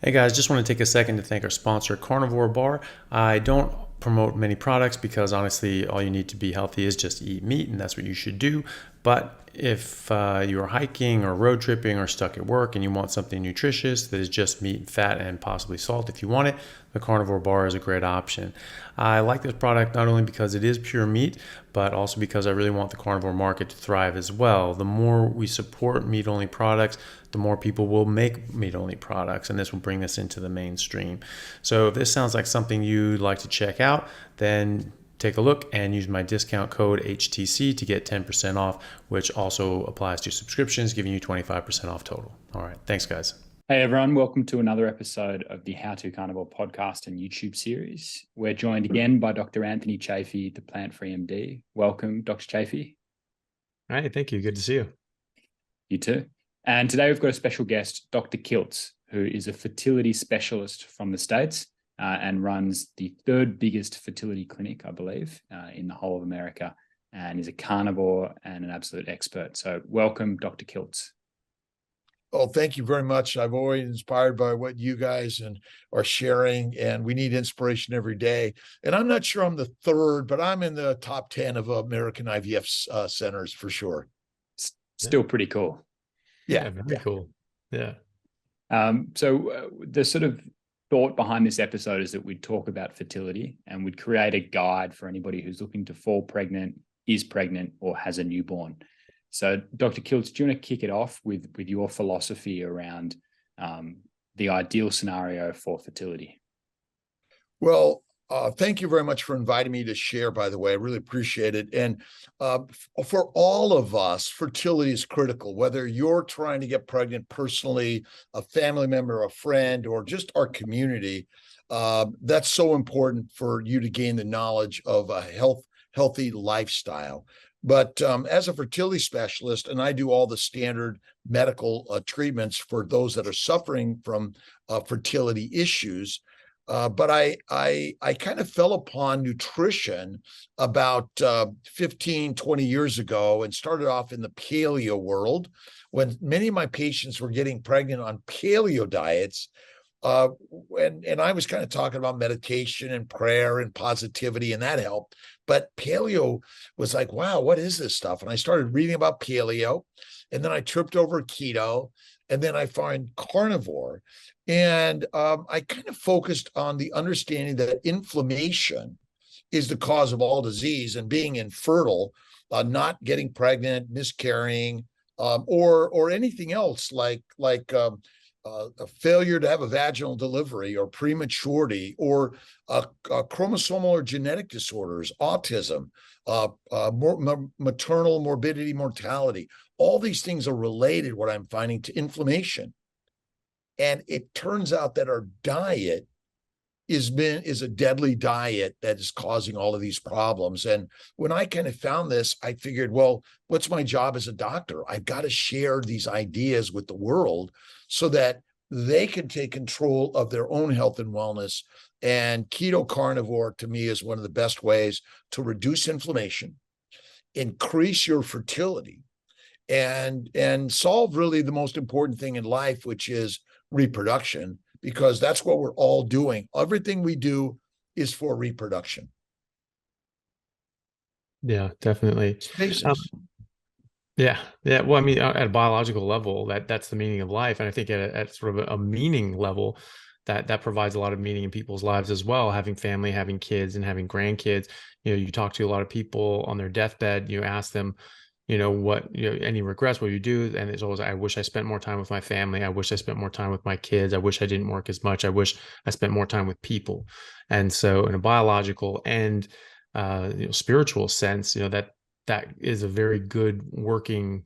Hey guys, just want to take a second to thank our sponsor, Carnivore Bar. I don't promote many products because honestly, all you need to be healthy is just eat meat, and that's what you should do. But if you're hiking or road tripping or stuck at work and you want something nutritious that is just meat, fat, and possibly salt, if you want it, the Carnivore Bar is a great option. I like this product not only because it is pure meat, but also because I really want the carnivore market to thrive as well. The more we support meat only products, the more people will make meat only products, and this will bring this into the mainstream. So if this sounds like something you'd like to check out, then take a look and use my discount code HTC to get 10% off, which also applies to subscriptions, giving you 25% off total. All right. Thanks, guys. Hey everyone, welcome to another episode of the How to Carnivore podcast and YouTube series. We're joined again by Dr. Anthony Chaffee, the Plant-Free MD. Welcome, Dr. Chaffee. Hi, thank you. Good to see you. You too. And today we've got a special guest, Dr. Kiltz, who is a fertility specialist from the States and runs the third biggest fertility clinic, I believe, in the whole of America, and is a carnivore and an absolute expert. So welcome, Dr. Kiltz. Oh, thank you very much. I've always inspired by what you guys are sharing, and we need inspiration every day. And I'm not sure I'm the third, but I'm in the top 10 of American IVF centers for sure. Still pretty cool. Yeah, very cool. Yeah. So the sort of thought behind this episode is that we'd talk about fertility and we'd create a guide for anybody who's looking to fall pregnant, is pregnant, or has a newborn. So, Dr. Kiltz, do you want to kick it off with your philosophy around the ideal scenario for fertility? Well, thank you very much for inviting me to share, by the way. I really appreciate it. And for all of us, fertility is critical, whether you're trying to get pregnant personally, a family member, a friend, or just our community. That's so important for you to gain the knowledge of a healthy lifestyle. But as a fertility specialist, and I do all the standard medical treatments for those that are suffering from fertility issues, but I kind of fell upon nutrition about 15, 20 years ago and started off in the paleo world when many of my patients were getting pregnant on paleo diets. And I was kind of talking about meditation and prayer and positivity, and that helped. But paleo was like, wow, what is this stuff? And I started reading about paleo, and then I tripped over keto, and then I find carnivore. And I kind of focused on the understanding that inflammation is the cause of all disease, and being infertile, not getting pregnant, miscarrying, or anything else like a failure to have a vaginal delivery or prematurity or chromosomal or genetic disorders, autism, maternal morbidity, mortality. All these things are related, what I'm finding, to inflammation. And it turns out that our diet is a deadly diet that is causing all of these problems. And when I kind of found this, I figured, well, what's my job as a doctor? I've got to share these ideas with the world so that they can take control of their own health and wellness. And keto carnivore, to me, is one of the best ways to reduce inflammation, increase your fertility, and solve really the most important thing in life, which is reproduction, because that's what we're all doing. Everything we do is for reproduction. Yeah, definitely. Yeah. Well, I mean, at a biological level, that's the meaning of life. And I think at sort of a meaning level, that provides a lot of meaning in people's lives as well. Having family, having kids, and having grandkids. You talk to a lot of people on their deathbed, you ask them, what, any regrets, what you do. And it's always, I wish I spent more time with my family. I wish I spent more time with my kids. I wish I didn't work as much. I wish I spent more time with people. And so in a biological and spiritual sense, that is a very good working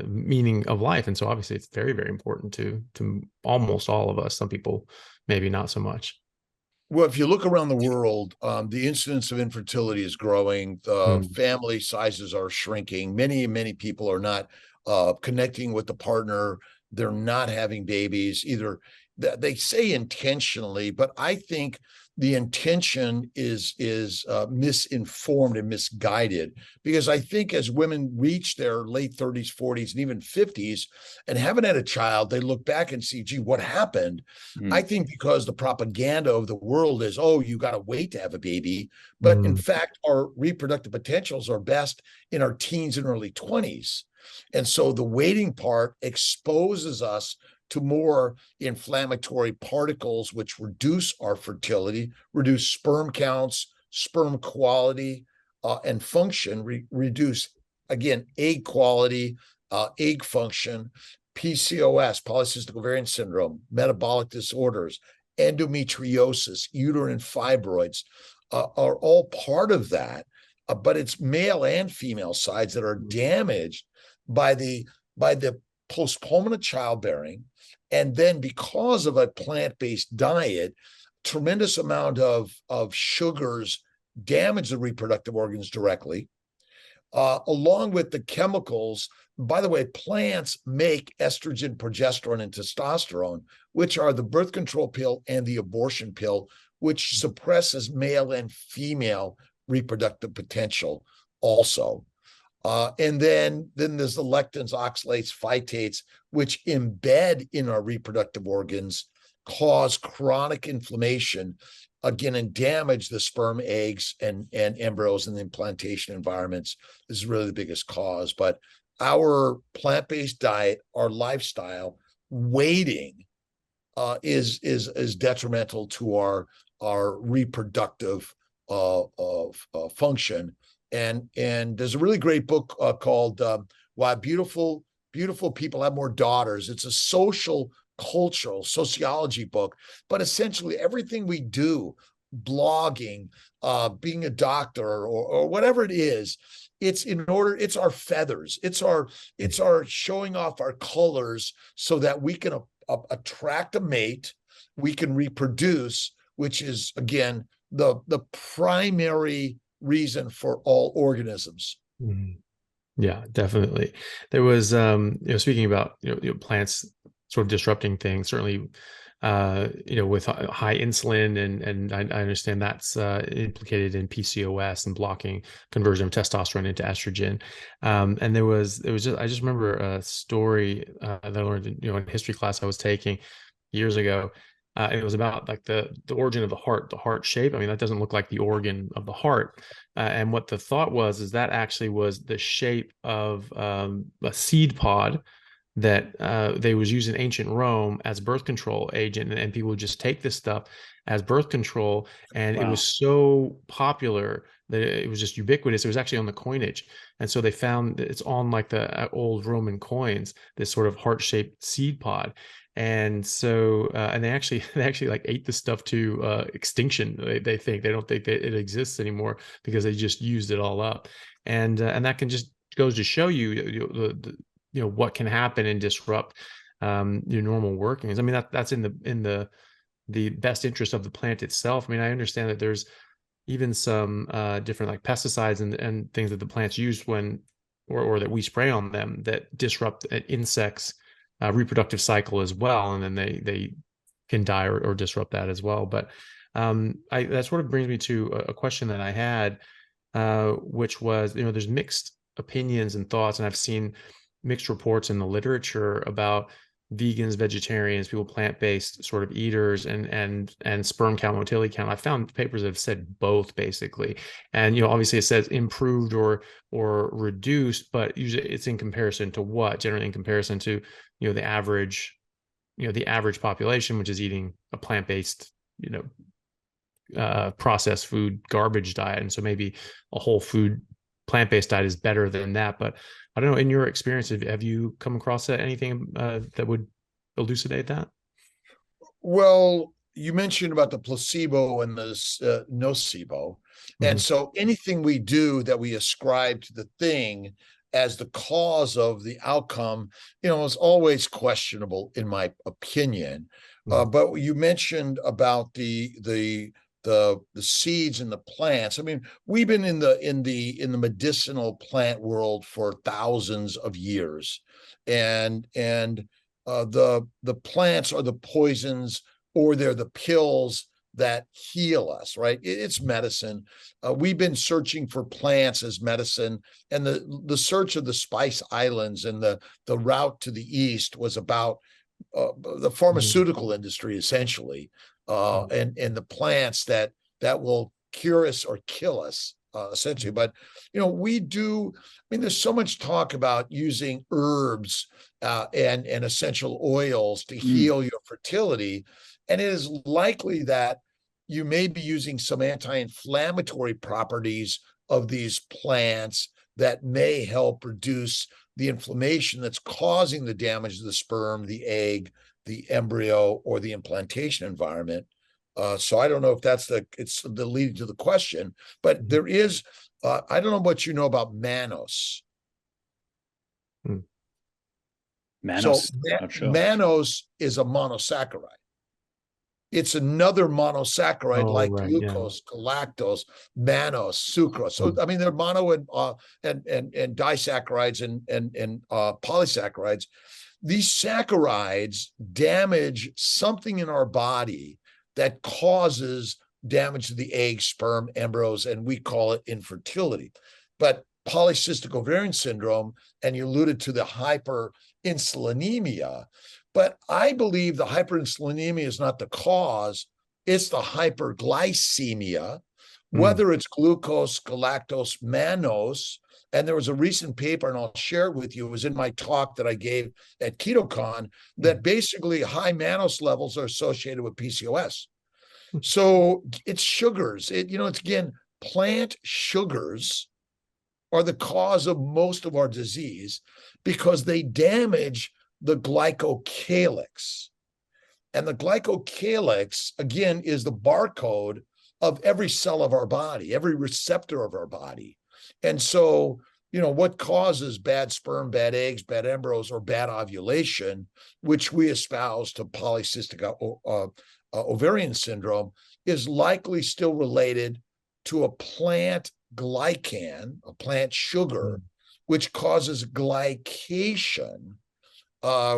meaning of life. And so obviously it's very, very important to almost all of us. Some people maybe not so much. Well, if you look around the world, the incidence of infertility is growing. The family sizes are shrinking. Many people are not connecting with the partner. They're not having babies, either they say intentionally, but I think the intention is misinformed and misguided, because I think as women reach their late 30s, 40s, and even 50s and haven't had a child, they look back and see, gee, what happened? I think because the propaganda of the world is, oh, you got to wait to have a baby. But in fact, our reproductive potentials are best in our teens and early 20s. And so the waiting part exposes us to more inflammatory particles, which reduce our fertility, reduce sperm counts, sperm quality, and function, reduce, again, egg quality, egg function, PCOS, polycystic ovarian syndrome, metabolic disorders, endometriosis, uterine fibroids, are all part of that. But it's male and female sides that are damaged by the postponement of childbearing. And then because of a plant-based diet, tremendous amount of sugars damage the reproductive organs directly, along with the chemicals. By the way, plants make estrogen, progesterone, and testosterone, which are the birth control pill and the abortion pill, which suppresses male and female reproductive potential also. And then there's the lectins, oxalates, phytates, which embed in our reproductive organs, cause chronic inflammation, again, and damage the sperm, eggs, and embryos in the implantation environments. This is really the biggest cause. But our plant-based diet, our lifestyle, waiting is detrimental to our reproductive function. And there's a really great book called Why Beautiful People Have More Daughters. It's a social, cultural, sociology book, but essentially everything we do, blogging, being a doctor, or whatever it is, it's our feathers, it's our showing off our colors so that we can attract a mate, we can reproduce, which is, again, the primary reason for all organisms. Yeah, definitely. There was, speaking about, plants sort of disrupting things, certainly, with high insulin, and I understand that's implicated in PCOS and blocking conversion of testosterone into estrogen. And I just remember a story that I learned in history class I was taking years ago. It was about like the origin of the heart shape. I mean, that doesn't look like the organ of the heart. And what the thought is that actually was the shape of a seed pod that they was used in ancient Rome as birth control agent. And people would just take this stuff as birth control. And It was so popular that it was just ubiquitous. It was actually on the coinage. And so they found that it's on like the old Roman coins, this sort of heart-shaped seed pod. And so, and they actually like ate the stuff to extinction. They don't think that it exists anymore because they just used it all up. And that can just goes to show you, what can happen and disrupt your normal workings. I mean, that's in the best interest of the plant itself. I mean, I understand that there's even some different like pesticides and things that the plants use when, or that we spray on them that disrupt insects' reproductive cycle as well, and then they can die or disrupt that as well. But that sort of brings me to a question that I had, which was, there's mixed opinions and thoughts, and I've seen mixed reports in the literature about vegans, vegetarians, people plant-based sort of eaters, and sperm count, motility count. I found papers that have said both basically, and obviously it says improved or reduced, but usually it's in comparison to what? Generally in comparison to the average population, which is eating a plant-based processed food garbage diet, and so maybe a whole food plant-based diet is better than that. But I don't know, in your experience, have you come across anything that would elucidate that? Well, you mentioned about the placebo and the nocebo. And so anything we do that we ascribe to the thing as the cause of the outcome, is always questionable, in my opinion. But you mentioned about the seeds and the plants. I mean, we've been in the medicinal plant world for thousands of years, and the plants are the poisons, or they're the pills that heal us, right? It's medicine. We've been searching for plants as medicine, and the search of the Spice Islands and the route to the east was about the pharmaceutical industry, essentially, and the plants that will cure us or kill us, essentially. But we do. I mean, there's so much talk about using herbs and essential oils to heal your fertility, and it is likely that you may be using some anti-inflammatory properties of these plants that may help reduce the inflammation that's causing the damage to the sperm, the egg, the embryo, or the implantation environment. So I don't know if it's the leading to the question, but there is, I don't know what you know about mannose. Mannose, so not sure. mannose is a monosaccharide. It's another monosaccharide like glucose, galactose, mannose, sucrose. So I mean, they're mono and disaccharides and polysaccharides. These saccharides damage something in our body that causes damage to the egg, sperm, embryos, and we call it infertility. But polycystic ovarian syndrome, and you alluded to the hyperinsulinemia, but I believe the hyperinsulinemia is not the cause, it's the hyperglycemia, whether it's glucose, galactose, mannose. And there was a recent paper, and I'll share it with you, it was in my talk that I gave at KetoCon, that basically high mannose levels are associated with PCOS. So it's sugars. It's again, plant sugars are the cause of most of our disease because they damage the glycocalyx. And the glycocalyx, again, is the barcode of every cell of our body, every receptor of our body. And so, what causes bad sperm, bad eggs, bad embryos, or bad ovulation, which we espouse to polycystic ovarian syndrome, is likely still related to a plant glycan, a plant sugar, which causes glycation,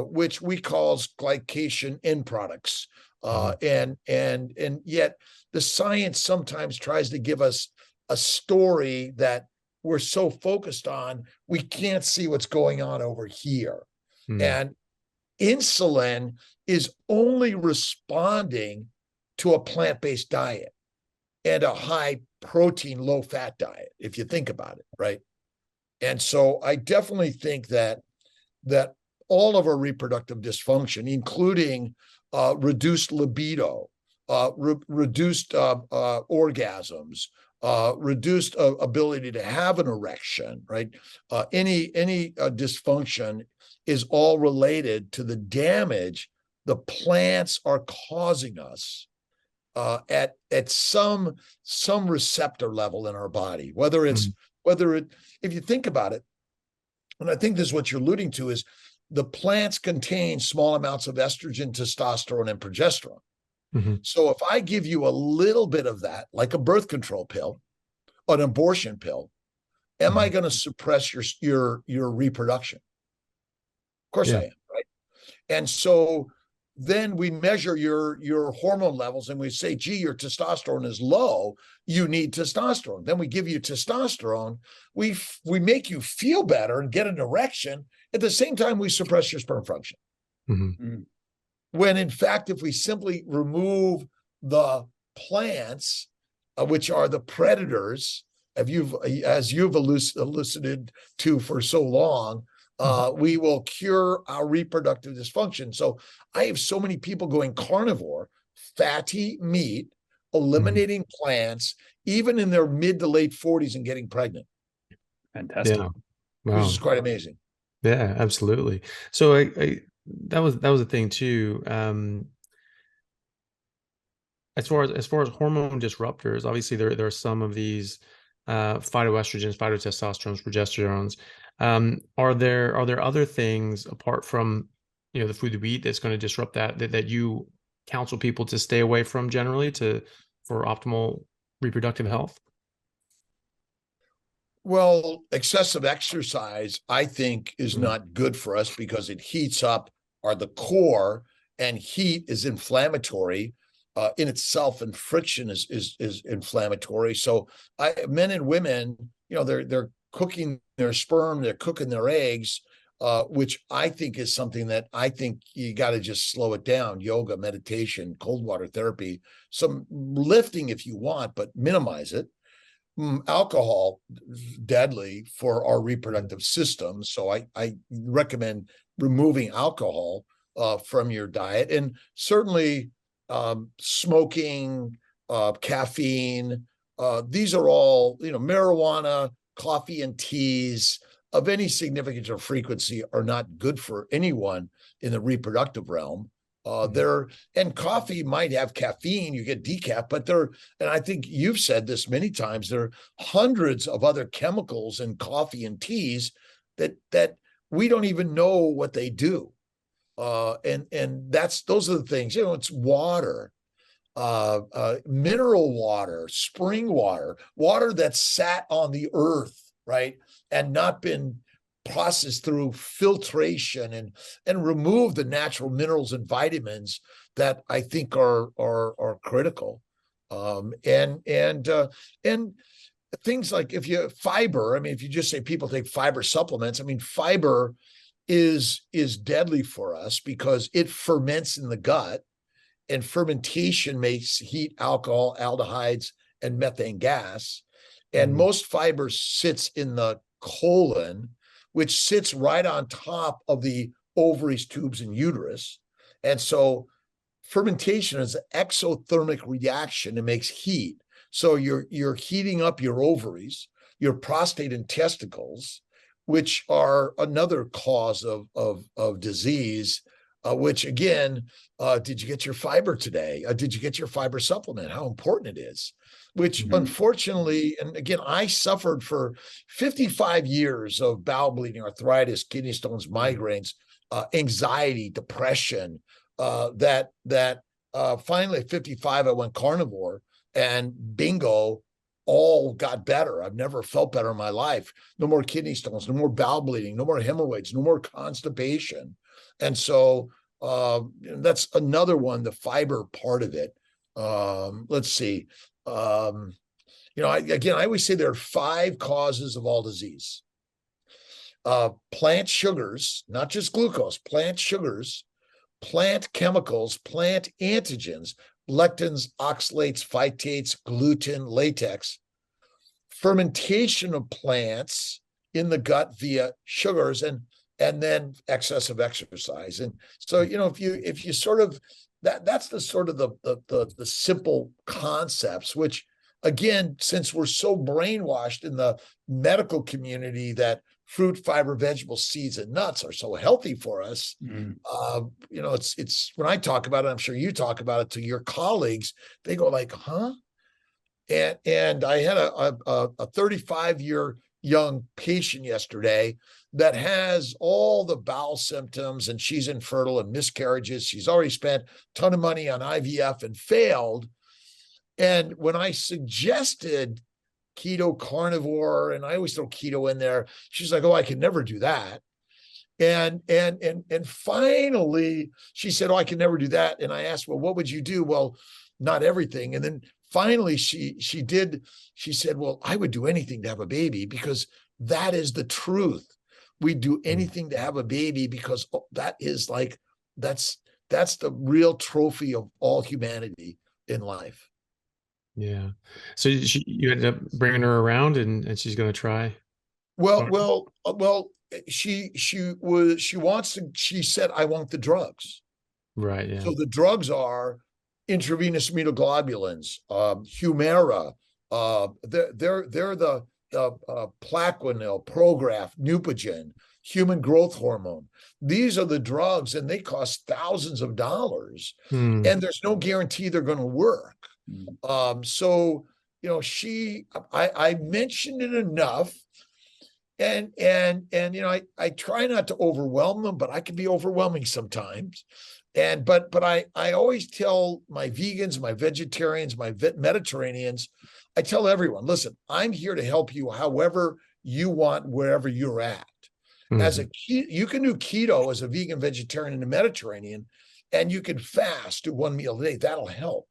which we call glycation end products. And yet the science sometimes tries to give us a story that we're so focused on, we can't see what's going on over here. And insulin is only responding to a plant-based diet and a high protein, low fat diet, if you think about it, right? And so I definitely think that all of our reproductive dysfunction, including reduced libido, reduced orgasms, reduced ability to have an erection, right? Any dysfunction is all related to the damage the plants are causing us at some receptor level in our body. If you think about it, and I think this is what you're alluding to, is the plants contain small amounts of estrogen, testosterone, and progesterone. So if I give you a little bit of that, like a birth control pill, an abortion pill, am I going to suppress your reproduction? Of course I am, right? And so then we measure your hormone levels and we say, gee, your testosterone is low, you need testosterone. Then we give you testosterone, we make you feel better and get an erection. At the same time, we suppress your sperm function. When in fact, if we simply remove the plants, which are the predators, as you've elucidated to for so long, we will cure our reproductive dysfunction. So I have so many people going carnivore, fatty meat, eliminating plants, even in their mid to late 40s and getting pregnant. Fantastic. Yeah. Wow. Which is quite amazing. Yeah, absolutely. So that was the thing too. As far as hormone disruptors, obviously there are some of these phytoestrogens, phytotestosterones, progesterones. Are there other things apart from the food that we eat that's going to disrupt that you counsel people to stay away from generally for optimal reproductive health? Well, excessive exercise, I think, is not good for us because it heats up are the core, and heat is inflammatory in itself, and friction is inflammatory. So men and women, they're cooking their sperm, they're cooking their eggs, which I think is something that I think you got to just slow it down. Yoga, meditation, cold water therapy, some lifting if you want, but minimize it. Alcohol, deadly for our reproductive system. So I recommend removing alcohol from your diet, and certainly smoking, caffeine. These are all, marijuana, coffee, and teas of any significance or frequency are not good for anyone in the reproductive realm. And coffee might have caffeine, you get decaf, but and I think you've said this many times, there are hundreds of other chemicals in coffee and teas that we don't even know what they do. And those are the things, it's water, mineral water, spring water that's sat on the earth, right? And not been processed through filtration and remove the natural minerals and vitamins that I think are critical. And things like fiber, if you just say people take fiber supplements, fiber is deadly for us because it ferments in the gut, and fermentation makes heat, alcohol, aldehydes, and methane gas. And most fiber sits in the colon, which sits right on top of the ovaries, tubes, and uterus. And so fermentation is an exothermic reaction. It makes heat. So you're heating up your ovaries, your prostate and testicles, which are another cause of disease, which again, did you get your fiber today? Did you get your fiber supplement? How important it is. Which unfortunately, and again, I suffered for 55 years of bowel bleeding, arthritis, kidney stones, migraines, anxiety, depression, that finally at 55, I went carnivore, and bingo, all got better. I've never felt better in my life. No more kidney stones, no more bowel bleeding, no more hemorrhoids, no more constipation. And so that's another one, the fiber part of it. Let's see. I always say there are 5 causes of all disease. Plant sugars, not just glucose, plant sugars, plant chemicals, plant antigens, lectins, oxalates, phytates, gluten, latex, fermentation of plants in the gut via sugars, and then excessive exercise. And so, if you sort of, that's the sort of the simple concepts, which again, since we're so brainwashed in the medical community that fruit, fiber, vegetables, seeds, and nuts are so healthy for us, it's when I talk about it, I'm sure you talk about it to your colleagues, they go like, huh? And I had a 35-year young patient yesterday that has all the bowel symptoms, and she's infertile and miscarriages. She's already spent a ton of money on IVF and failed. And when I suggested keto, carnivore, and I always throw keto in there, she's like, oh, I can never do that. And finally she said, oh, I can never do that. And I asked, well, what would you do? Well, not everything. And then finally she said, well, I would do anything to have a baby, because that is the truth. We do anything to have a baby because that is that's the real trophy of all humanity in life. Yeah. So you ended up bringing her around, and she's going to try. Well, she said, I want the drugs. Right. Yeah. So the drugs are intravenous immunoglobulins, Humira, they're the Plaquenil, Prograf, Neupogen, human growth hormone. These are the drugs, and they cost thousands of dollars, and there's no guarantee they're going to work. So, I mentioned it enough, and I try not to overwhelm them, but I can be overwhelming sometimes. But I always tell my vegans, my vegetarians, my Mediterraneans, I tell everyone, listen, I'm here to help you however you want, wherever you're at. As you can do keto as a vegan vegetarian in the Mediterranean, and you can fast, do one meal a day. That'll help.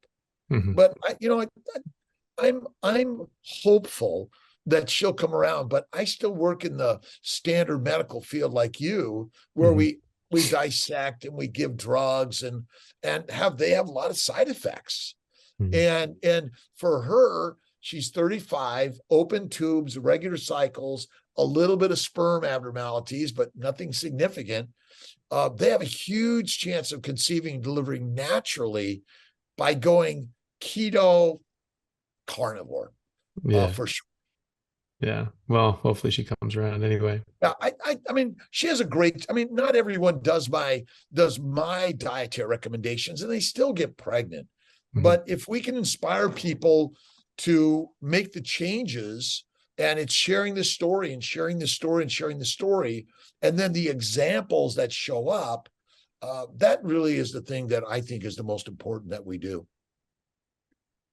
But I'm hopeful that she'll come around, but I still work in the standard medical field like you, where we dissect and we give drugs and they have a lot of side effects. And for her, she's 35, open tubes, regular cycles, a little bit of sperm abnormalities, but nothing significant. They have a huge chance of conceiving and delivering naturally by going keto, carnivore, for sure. Yeah. Well, hopefully she comes around anyway. Yeah, I mean, she has a great. I mean, not everyone does my dietary recommendations, and they still get pregnant. But if we can inspire people to make the changes, and it's sharing the story and sharing the story and sharing the story, and then the examples that show up, that really is the thing that I think is the most important that we do.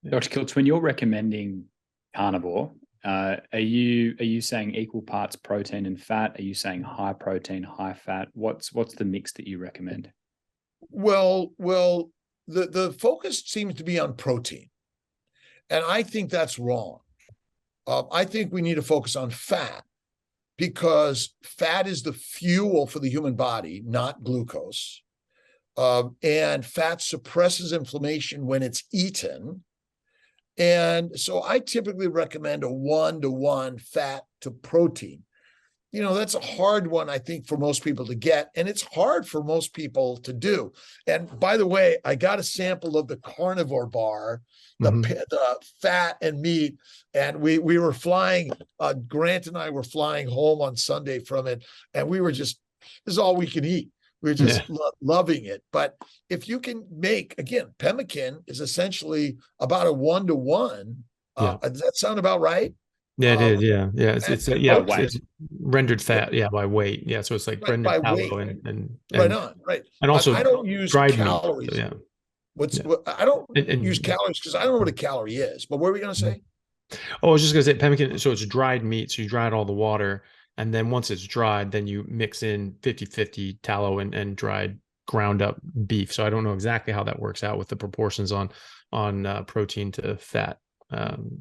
Dr. Kiltz, when you're recommending carnivore, are you saying equal parts protein and fat? Are you saying high protein, high fat? What's the mix that you recommend? Well, the focus seems to be on protein, and I think that's wrong. I think we need to focus on fat, because fat is the fuel for the human body, not glucose. And fat suppresses inflammation when it's eaten. And so I typically recommend a 1-to-1 fat to protein. You know, that's a hard one, I think, for most people to get, and it's hard for most people to do. And by the way, I got a sample of the carnivore bar, the fat and meat, and we were flying, Grant and I were flying home on Sunday from it, and we were just, this is all we can eat. We're just loving it. But if you can make, again, pemmican is essentially about a 1-to-1. Does that sound about right? Yeah, it is. Yeah. It's rendered fat. Yeah, by weight. Yeah, so it's like by rendered weight. tallow and Right on. Right. And also, I don't use dried calories. Meat, I don't use calories because I don't know what a calorie is. But what were we going to say? Oh, I was just going to say pemmican. So it's dried meat. So you dried all the water, and then once it's dried, then you mix in 50-50 tallow and dried ground up beef. So I don't know exactly how that works out with the proportions on protein to fat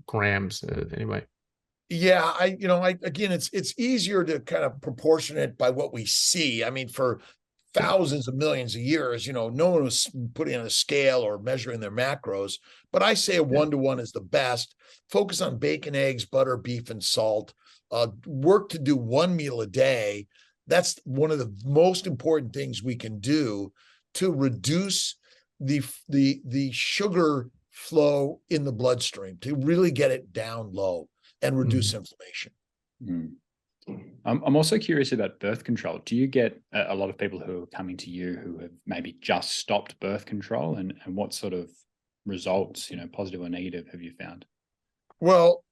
grams anyway. Yeah, again, it's easier to kind of proportion it by what we see. I mean, for thousands of millions of years, no one was putting on a scale or measuring their macros. But I say a 1-to-1 is the best. Focus on bacon, eggs, butter, beef, and salt. Work to do one meal a day. That's one of the most important things we can do to reduce the sugar flow in the bloodstream, to really get it down low and reduce inflammation. I'm also curious about birth control. Do you get a lot of people who are coming to you who have maybe just stopped birth control, and what sort of results, positive or negative, have you found? Well,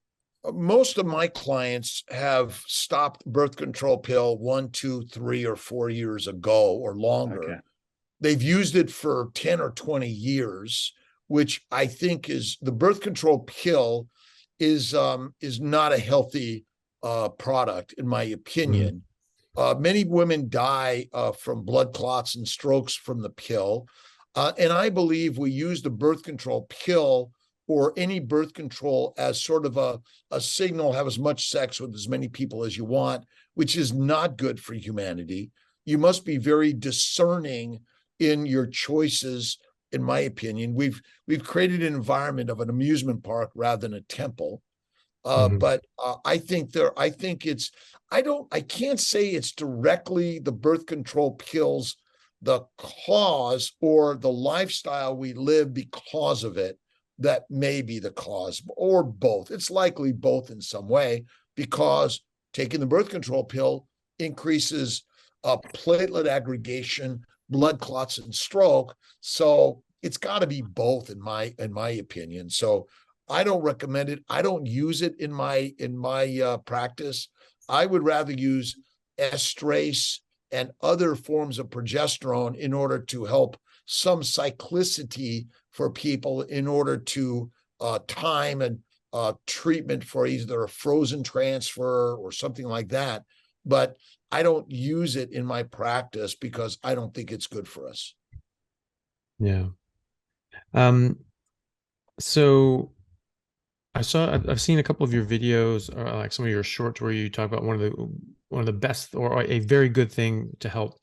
most of my clients have stopped birth control pill 1, 2, 3, or 4 years ago or longer. Okay. They've used it for 10 or 20 years, which I think is, the birth control pill is not a healthy product, in my opinion. Many women die from blood clots and strokes from the pill. And I believe we use the birth control pill or any birth control as sort of a signal, have as much sex with as many people as you want, which is not good for humanity. You must be very discerning in your choices. In my opinion, we've created an environment of an amusement park rather than a temple. But I can't say it's directly the birth control pills, the cause, or the lifestyle we live because of it, that may be the cause, or both. It's likely both in some way, because taking the birth control pill increases platelet aggregation, blood clots, and stroke. So it's got to be both, in my opinion. So I don't recommend it. I don't use it in my practice. I would rather use estrase and other forms of progesterone in order to help some cyclicity for people, in order to time and treatment for either a frozen transfer or something like that. but I don't use it in my practice because I don't think it's good for us. Yeah. So I've seen a couple of your videos, or like some of your shorts, where you talk about one of the best, or a very good thing to help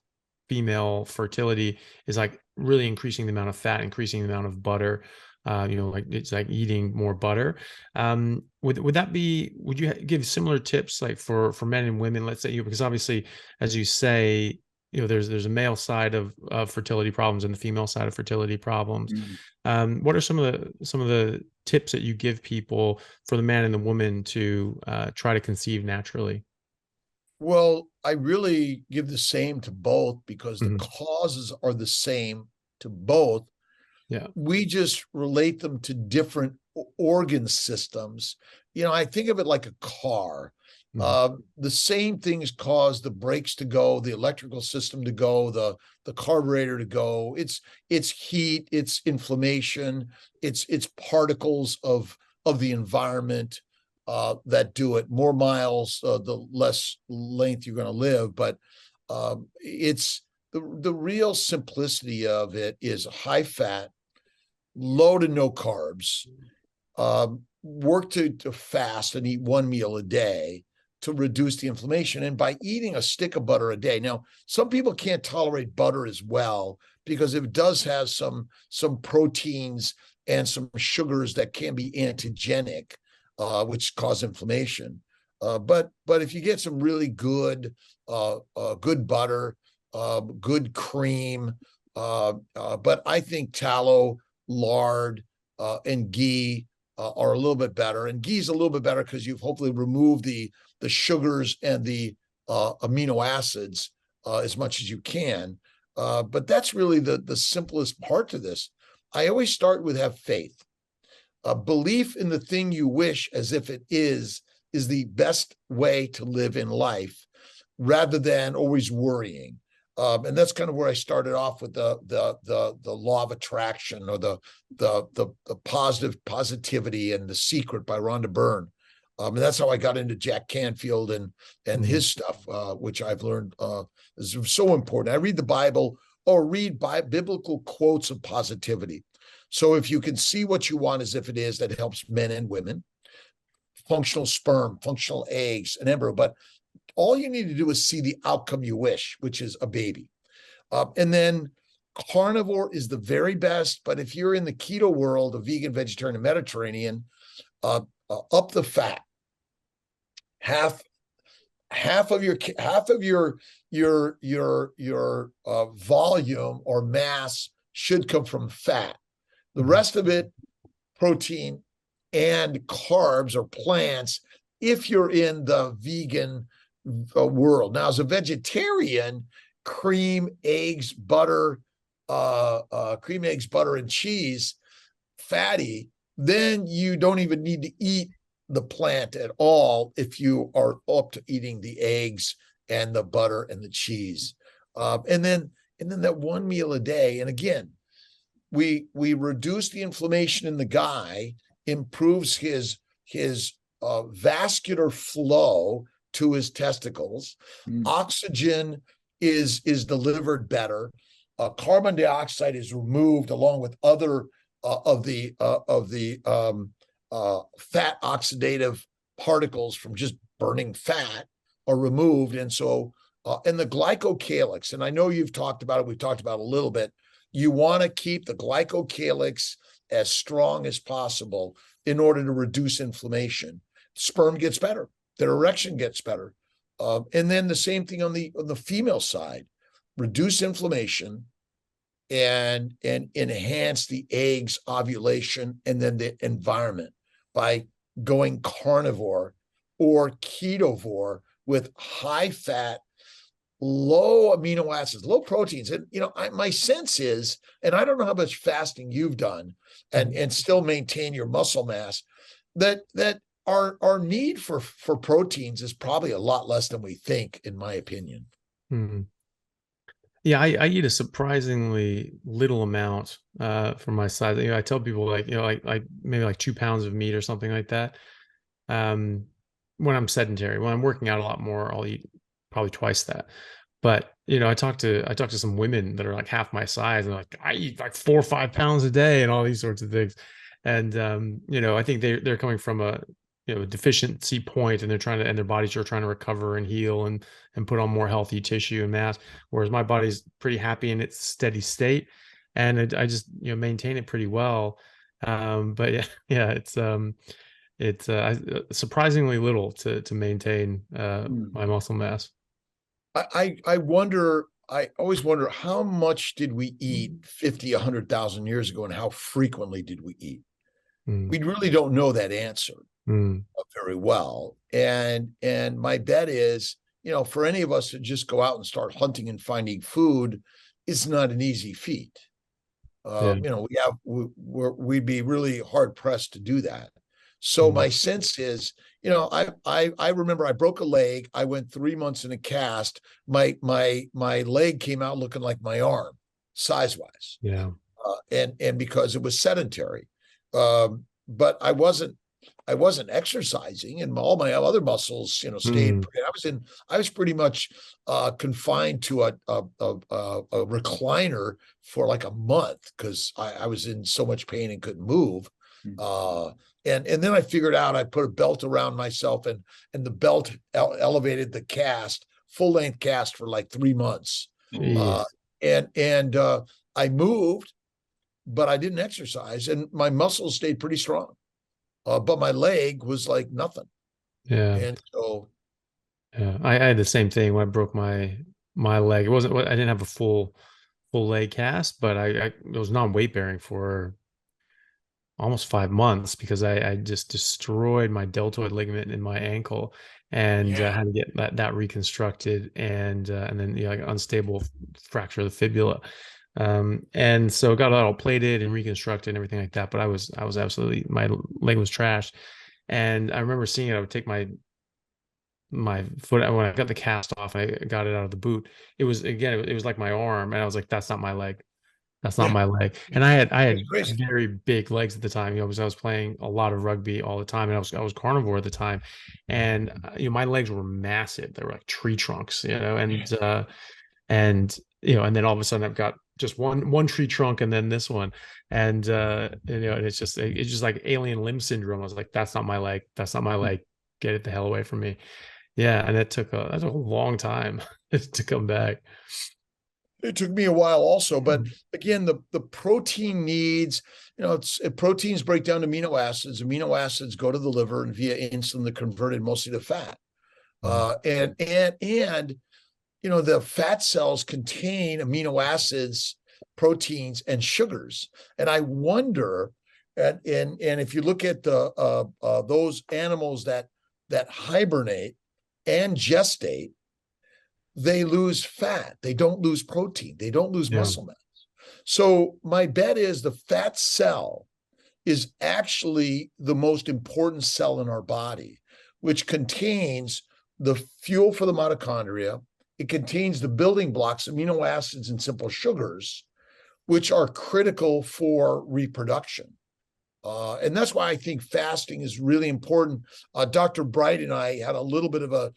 female fertility is like really increasing the amount of fat, increasing the amount of butter. Like it's like eating more butter. Would that be? Would you give similar tips like for men and women? Let's say because obviously, as you say, there's a male side of fertility problems and the female side of fertility problems. What are some of the tips that you give people for the man and the woman to try to conceive naturally? Well, I really give the same to both because the Mhm. causes are the same to both. Yeah. We just relate them to different organ systems. I think of it like a car. The same things cause the brakes to go, the electrical system to go, the carburetor to go. It's heat, it's inflammation, it's particles of the environment that do it. More miles, the less length you're going to live. But it's the real simplicity of it is high fat, low to no carbs, work to fast and eat one meal a day to reduce the inflammation. And by eating a stick of butter a day. Now, some people can't tolerate butter as well because it does have some proteins and some sugars that can be antigenic, which cause inflammation. But if you get some really good butter, good cream, but I think tallow, lard, and ghee are a little bit better. And ghee is a little bit better because you've hopefully removed the sugars and the amino acids as much as you can. But that's really the simplest part to this. I always start with have faith. Belief in the thing you wish as if it is the best way to live in life rather than always worrying. And that's kind of where I started off with the law of attraction, or the positivity and The Secret by Rhonda Byrne. And that's how I got into Jack Canfield and his stuff, which I've learned is so important. I read the Bible or read biblical quotes of positivity. So if you can see what you want as if it is, that helps men and women. Functional sperm, functional eggs, an embryo, but all you need to do is see the outcome you wish, which is a baby. And then carnivore is the very best. But if you're in the keto world, of vegan, vegetarian, and Mediterranean, up the fat. Half of your volume or mass should come from fat. The rest of it, protein and carbs or plants, if you're in the vegan world. Now, as a vegetarian, cream, eggs, butter, and cheese, fatty, then you don't even need to eat the plant at all if you are up to eating the eggs and the butter and the cheese. And then that one meal a day. And again, we reduce the inflammation in the guy, improves his vascular flow to his testicles. Oxygen is delivered better. Carbon dioxide is removed along with other of the fat oxidative particles from just burning fat are removed. And so, and the glycocalyx, and I know you've talked about it, we've talked about it a little bit. You want to keep the glycocalyx as strong as possible in order to reduce inflammation. Sperm gets better, their erection gets better. And then the same thing on the female side, reduce inflammation and enhance the egg's ovulation and then the environment by going carnivore or ketovore with high fat, low amino acids, low proteins. And, my sense is, and I don't know how much fasting you've done and still maintain your muscle mass, that our need for proteins is probably a lot less than we think, in my opinion. Yeah, I eat a surprisingly little amount for my size. I tell people like maybe like 2 pounds of meat or something like that. When I'm sedentary, when I'm working out a lot more, I'll eat probably twice that. But I talked to some women that are like half my size, and like, I eat like 4 or 5 pounds a day and all these sorts of things. And I think they're coming from a deficiency point, and their bodies are trying to recover and heal and put on more healthy tissue and mass. Whereas my body's pretty happy in its steady state, and I just maintain it pretty well. But yeah, it's surprisingly little to maintain my muscle mass. I always wonder, how much did we eat 50, 100,000 years ago, and how frequently did we eat? We really don't know that answer very well. And my bet is, for any of us to just go out and start hunting and finding food is not an easy feat. We'd be really hard pressed to do that. So my sense is, I remember I broke a leg. I went 3 months in a cast. My leg came out looking like my arm, size wise. Yeah. And because it was sedentary, but I wasn't exercising, and all my other muscles, stayed. I was pretty much confined to a recliner for like a month because I was in so much pain and couldn't move. And then I figured out, I put a belt around myself, and the belt elevated the cast, full length cast, for like 3 months. And I moved, but I didn't exercise, and my muscles stayed pretty strong. But my leg was like nothing. Yeah. And so, yeah, I had the same thing when I broke my leg. I didn't have a full leg cast, but I was non-weight bearing for almost 5 months because I just destroyed my deltoid ligament in my ankle, and had to get that reconstructed, and then like unstable fracture of the fibula. And so got it all plated and reconstructed and everything like that. But I was absolutely, my leg was trashed. And I remember seeing it. I would take my foot, when I got the cast off, I got it out of the boot. It was like my arm. And I was like, that's not my leg. That's not my leg. And I had very big legs at the time. I was playing a lot of rugby all the time, and I was carnivore at the time. And my legs were massive. They were like tree trunks, and then all of a sudden I've got just one tree trunk, and then this one, and and it's just like alien limb syndrome. I was like, that's not my leg. That's not my leg. Get it the hell away from me. Yeah, and that took a long time to come back. It took me a while also, but again, the protein needs, proteins break down to amino acids. Amino acids go to the liver, and via insulin, they're converted mostly to fat. And the fat cells contain amino acids, proteins, and sugars. And I wonder, and if you look at those animals that hibernate and gestate, they lose fat. They don't lose protein. They don't lose muscle mass. So my bet is the fat cell is actually the most important cell in our body, which contains the fuel for the mitochondria. It contains the building blocks, amino acids, and simple sugars, which are critical for reproduction. And that's why I think fasting is really important. Dr. Bright and I had a little bit of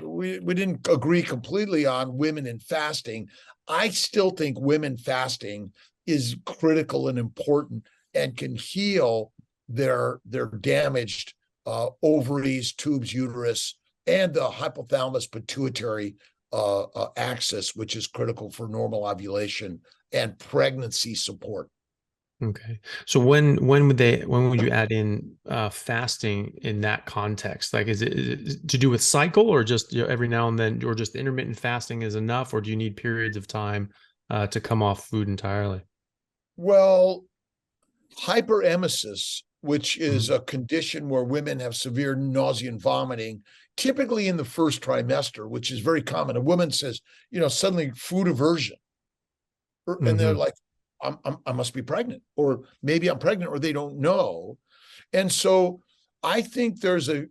we didn't agree completely on women and fasting. I still think women fasting is critical and important, and can heal their damaged ovaries, tubes, uterus, and the hypothalamus pituitary axis, which is critical for normal ovulation and pregnancy support. Okay. So when would you add in fasting in that context? Like, is it to do with cycle, or just every now and then, or just intermittent fasting is enough, or do you need periods of time to come off food entirely? Well, hyperemesis, which is a condition where women have severe nausea and vomiting, typically in the first trimester, which is very common. A woman says, suddenly food aversion, and they're like, I must be pregnant, or maybe I'm pregnant, or they don't know. And so I think there's a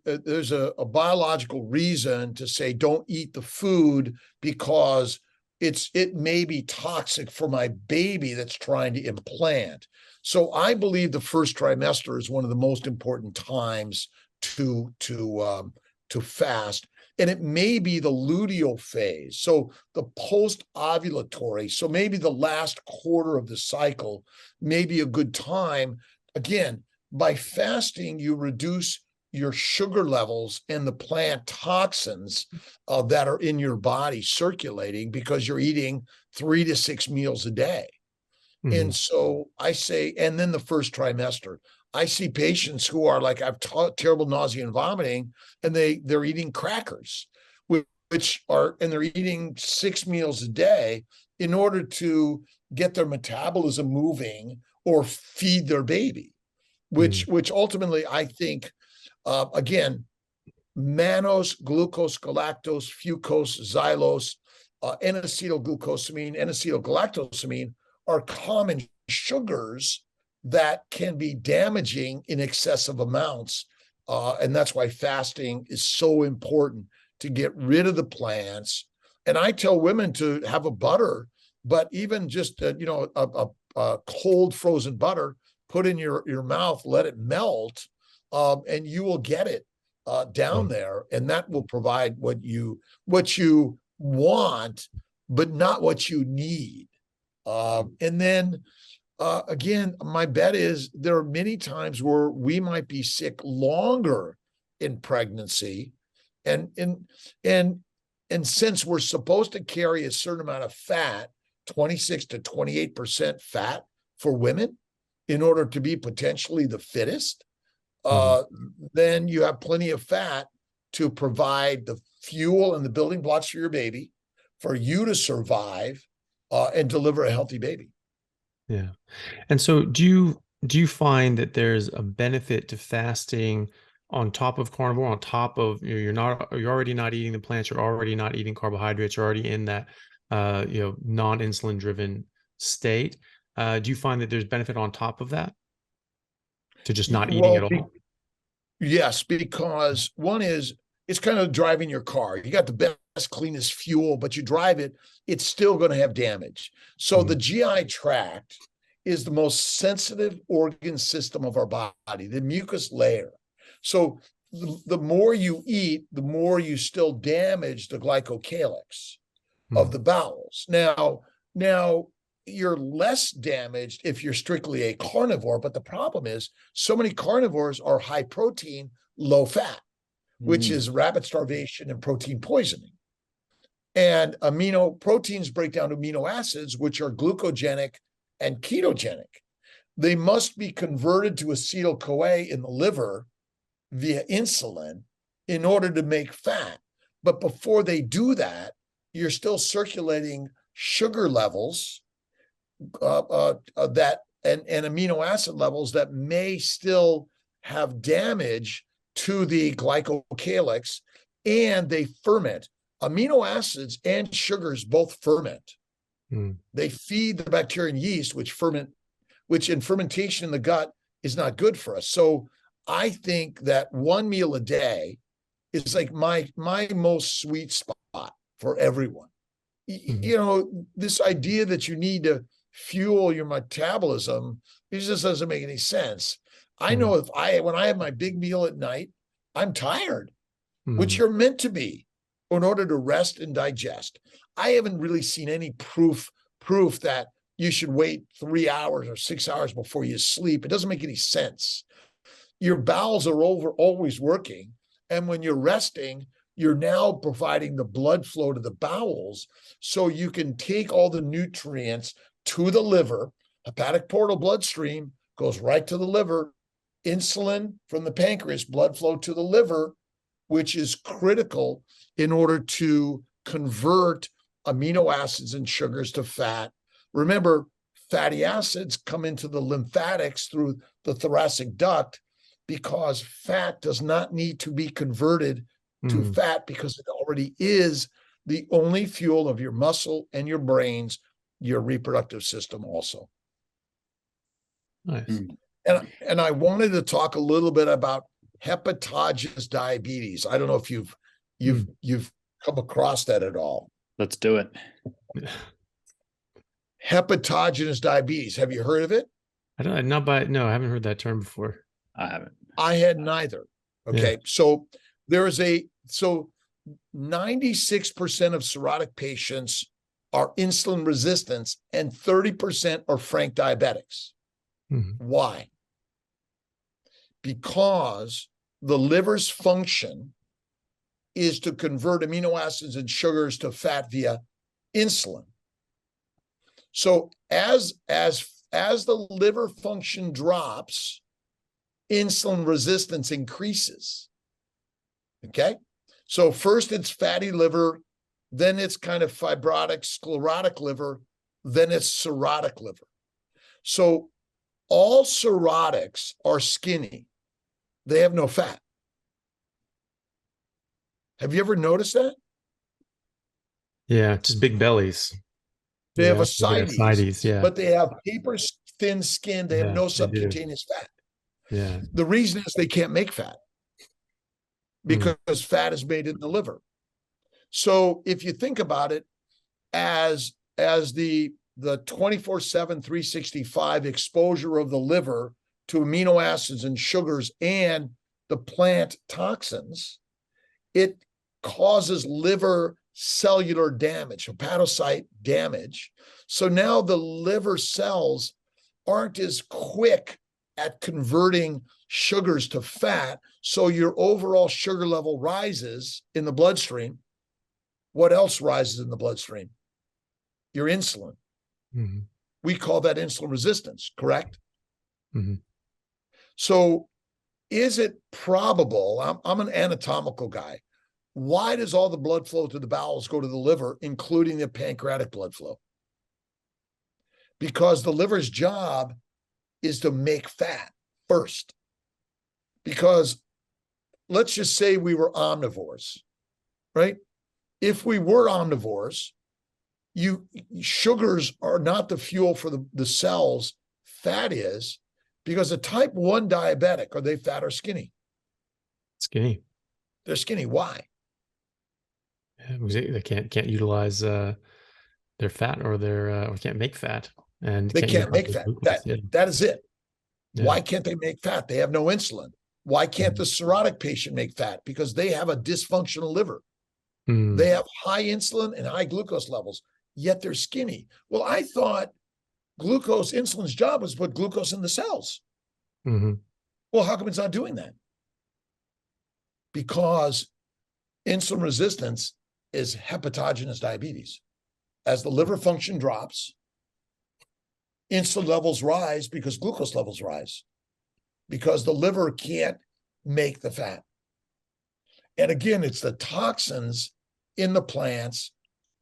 biological reason to say, don't eat the food because it may be toxic for my baby that's trying to implant. So I believe the first trimester is one of the most important times to to fast. And it may be the luteal phase, so the post-ovulatory, so maybe the last quarter of the cycle may be a good time. Again, by fasting, you reduce your sugar levels and the plant toxins that are in your body circulating because you're eating 3 to 6 meals a day. Mhm. And so I say, and then the first trimester, I see patients who are like, I've terrible nausea and vomiting, and they're eating crackers, which are, and they're eating 6 meals a day in order to get their metabolism moving or feed their baby, which ultimately I think, again, mannose, glucose, galactose, fucose, xylose, N-acetylglucosamine, N-acetylgalactosamine are common sugars that can be damaging in excessive amounts. And that's why fasting is so important, to get rid of the plants. And I tell women to have a butter, but even just, a cold frozen butter, put in your mouth, let it melt, and you will get it down there. And that will provide what you want, but not what you need. And then, again, my bet is there are many times where we might be sick longer in pregnancy, and since we're supposed to carry a certain amount of fat, 26 to 28% fat for women, in order to be potentially the fittest, then you have plenty of fat to provide the fuel and the building blocks for your baby, for you to survive and deliver a healthy baby. Yeah. And so do you find that there's a benefit to fasting on top of carnivore, on top of, you're already not eating the plants, you're already not eating carbohydrates, you're already in that non-insulin driven state? Do you find that there's benefit on top of that to just not eating at all? Yes, because one is, it's kind of driving your car. You got the best, cleanest fuel, but you drive it, it's still going to have damage. So the GI tract is the most sensitive organ system of our body, the mucus layer. So the more you eat, the more you still damage the glycocalyx of the bowels. Now you're less damaged if you're strictly a carnivore, but the problem is so many carnivores are high protein, low fat, which is rabbit starvation and protein poisoning. And proteins break down to amino acids, which are glucogenic and ketogenic. They must be converted to acetyl-CoA in the liver via insulin in order to make fat. But before they do that, you're still circulating sugar levels that and amino acid levels that may still have damage to the glycocalyx, and they ferment. Amino acids and sugars both ferment. They feed the bacteria and yeast, which in fermentation in the gut is not good for us. So I think that one meal a day is like my most sweet spot for everyone. This idea that you need to fuel your metabolism, it just doesn't make any sense. I know when I have my big meal at night, I'm tired, which you're meant to be in order to rest and digest. I haven't really seen any proof that you should wait 3 hours or 6 hours before you sleep. It doesn't make any sense. Your bowels are always working. And when you're resting, you're now providing the blood flow to the bowels so you can take all the nutrients to the liver. Hepatic portal bloodstream goes right to the liver. Insulin from the pancreas, blood flow to the liver, which is critical in order to convert amino acids and sugars to fat. Remember, fatty acids come into the lymphatics through the thoracic duct because fat does not need to be converted to fat because it already is the only fuel of your muscle and your brains, your reproductive system also. Nice. And I wanted to talk a little bit about hepatogenous diabetes. I don't know if you've come across that at all. Let's do it. Hepatogenous diabetes. Have you heard of it? I haven't heard that term before. I haven't. I had neither. Okay. Yeah. So there is a so 96% of cirrhotic patients are insulin resistant and 30% are frank diabetics. Why? Because the liver's function is to convert amino acids and sugars to fat via insulin. So as the liver function drops, insulin resistance increases. Okay? So first it's fatty liver, then it's kind of fibrotic, sclerotic liver, then it's cirrhotic liver. So all cirrhotics are skinny. They have no fat. Have you ever noticed that? Yeah, just big bellies. They have Yeah, ascites, yeah. but they have paper thin skin. They have no subcutaneous fat. Yeah. The reason is they can't make fat because fat is made in the liver. So if you think about it as the 24/7, 365 exposure of the liver to amino acids and sugars and the plant toxins, it causes liver cellular damage, hepatocyte damage. So now the liver cells aren't as quick at converting sugars to fat. So your overall sugar level rises in the bloodstream. What else rises in the bloodstream? Your insulin. We call that insulin resistance, correct? So is it probable, I'm an anatomical guy, why does all the blood flow to the bowels go to the liver, including the pancreatic blood flow? Because the liver's job is to make fat first. Because let's just say we were omnivores, right? If we were omnivores, sugars are not the fuel for the cells. Fat is, because a type 1 diabetic, are they fat or skinny? Skinny. They're skinny. Why? They can't utilize their fat, or or can't make fat, and they can't make fat. That is it. Yeah. Why can't they make fat? They have no insulin. Why can't the cirrhotic patient make fat? Because they have a dysfunctional liver. They have high insulin and high glucose levels, yet they're skinny. Well, I thought insulin's job was to put glucose in the cells. Well, how come it's not doing that? Because insulin resistance is hepatogenous diabetes. As the liver function drops, insulin levels rise because glucose levels rise, because the liver can't make the fat. And again, it's the toxins in the plants.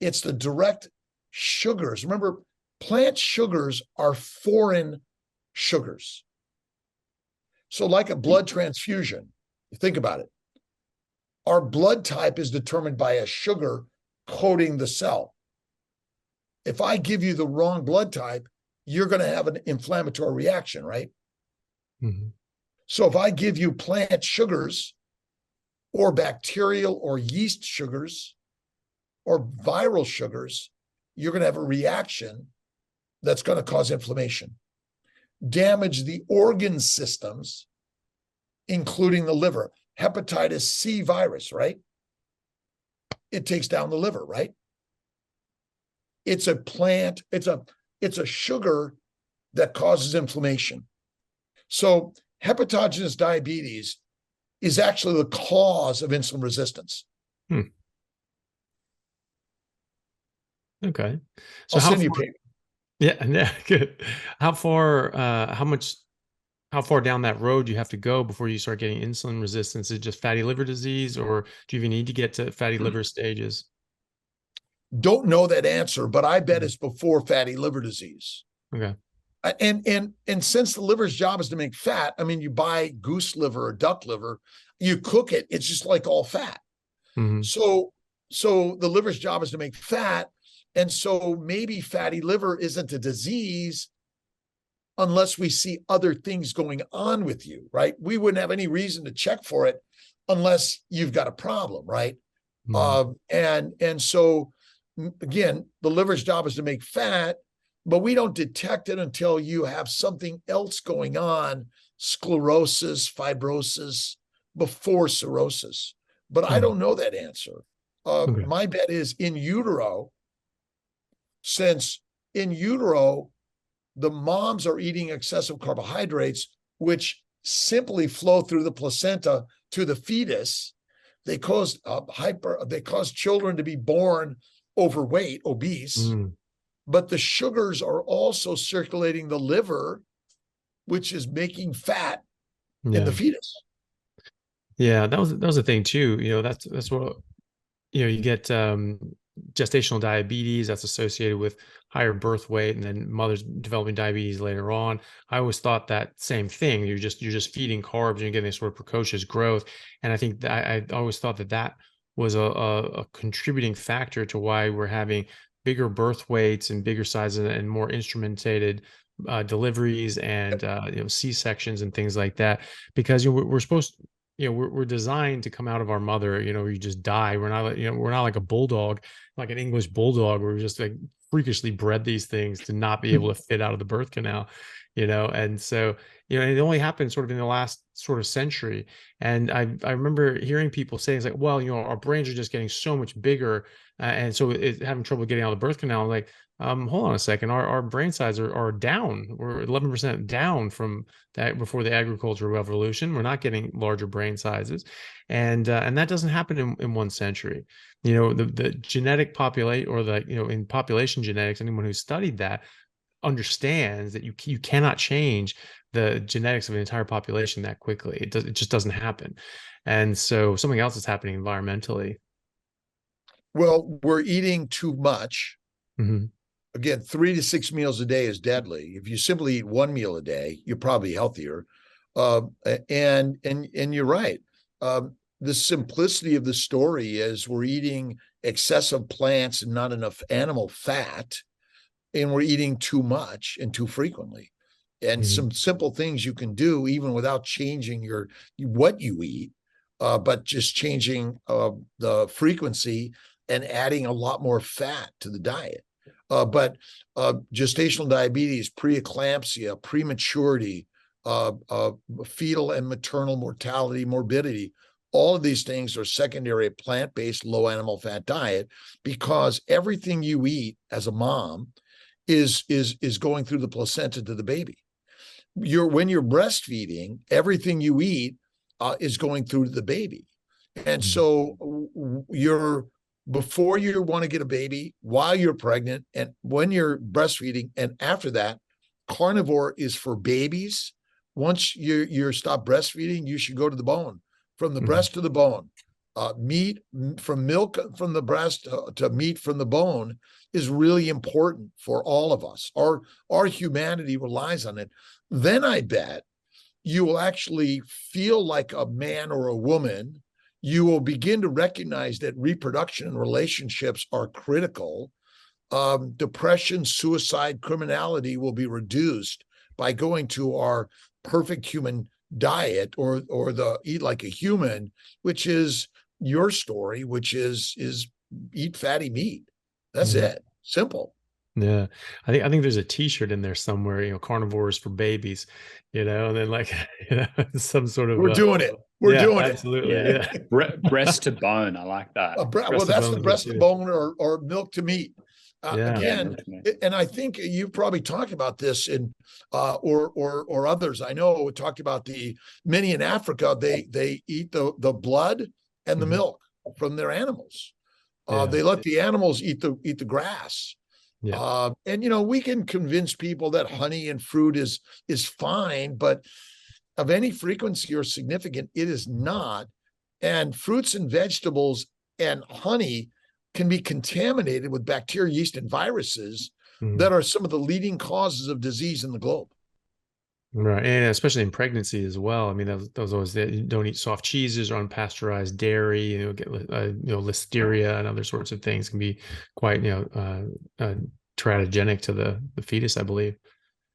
It's the direct sugars. Remember, plant sugars are foreign sugars. So like a blood transfusion, you think about it. Our blood type is determined by a sugar coating the cell. If I give you the wrong blood type, you're going to have an inflammatory reaction, right? So if I give you plant sugars or bacterial or yeast sugars or viral sugars, you're going to have a reaction that's going to cause inflammation, damage the organ systems, including the liver. Hepatitis C virus, right? It takes down the liver, right? It's a plant, it's a sugar that causes inflammation. So hepatogenous diabetes is actually the cause of insulin resistance. Okay. So I'll send you a paper. Yeah, good. How far down that road do you have to go before you start getting insulin resistance? Is it just fatty liver disease, or do you even need to get to fatty liver stages? Don't know that answer, but I bet it's before fatty liver disease. Okay. And since the liver's job is to make fat, I mean, you buy goose liver or duck liver, you cook it, it's just like all fat. So the liver's job is to make fat. And so maybe fatty liver isn't a disease unless we see other things going on with you, right? We wouldn't have any reason to check for it unless you've got a problem, right? And so again, the liver's job is to make fat, but we don't detect it until you have something else going on, sclerosis, fibrosis, before cirrhosis. but I don't know that answer. Okay. My bet is in utero, since in utero, the moms are eating excessive carbohydrates, which simply flow through the placenta to the fetus. They cause children to be born overweight, obese, but the sugars are also circulating the liver, which is making fat in the fetus. Yeah, that was a thing too. That's what, you get gestational diabetes that's associated with higher birth weight, and then mothers developing diabetes later on. I always thought that same thing. You're just feeding carbs and you're getting this sort of precocious growth. And I think that I always thought that was a contributing factor to why we're having bigger birth weights and bigger sizes and more instrumentated deliveries and C-sections and things like that, because we're supposed to, we're designed to come out of our mother, you just die. We're not like a bulldog, like an English bulldog, where we're just like freakishly bred these things to not be able to fit out of the birth canal, and so, it only happened sort of in the last sort of century. And I remember hearing people saying, it's like, well, our brains are just getting so much bigger. And so it's having trouble getting out of the birth canal. Like, hold on a second, our brain size are down. We're 11% down from that before the agricultural revolution. We're not getting larger brain sizes. And that doesn't happen in 1 century. The genetic populate, or in population genetics, anyone who studied that understands that you cannot change the genetics of an entire population that quickly. It just doesn't happen. And so something else is happening environmentally. Well, we're eating too much. Mm-hmm. Again, 3 to 6 meals a day is deadly. If you simply eat 1 meal a day, you're probably healthier. And you're right. The simplicity of the story is we're eating excessive plants and not enough animal fat, and we're eating too much and too frequently. And some simple things you can do even without changing what you eat, but just changing the frequency and adding a lot more fat to the diet. But gestational diabetes, preeclampsia, prematurity, fetal and maternal mortality, morbidity, all of these things are secondary plant-based, low animal fat diet, because everything you eat as a mom is going through the placenta to the baby. When you're breastfeeding, everything you eat is going through to the baby. And so before you want to get a baby, while you're pregnant, and when you're breastfeeding, and after that, carnivore is for babies. Once you stop breastfeeding, you should go to the bone, from the breast to the bone. Meat from milk from the breast to meat from the bone is really important for all of us. Our humanity relies on it. Then I bet you will actually feel like a man or a woman. You will begin to recognize that reproduction and relationships are critical. Depression, suicide, criminality will be reduced by going to our perfect human diet, or the eat like a human, which is your story, which is eat fatty meat. That's it. Simple. Yeah. I think there's a t-shirt in there somewhere, carnivores for babies, and then like, some sort of, we're doing it. We're doing absolutely, it. Absolutely. Yeah. Breast to bone. I like that. Well, that's the breast to bone, or milk to meat. Again, and I think you've probably talked about this or others. I know we talked about many in Africa, they eat the blood and the milk from their animals. They let the animals eat the grass. Yeah. And we can convince people that honey and fruit is fine, but of any frequency or significant, it is not. And fruits and vegetables and honey can be contaminated with bacteria, yeast, and viruses that are some of the leading causes of disease in the globe. Right, and especially in pregnancy as well. I mean, those always, don't eat soft cheeses or unpasteurized dairy. Get listeria and other sorts of things can be quite teratogenic to the fetus, I believe.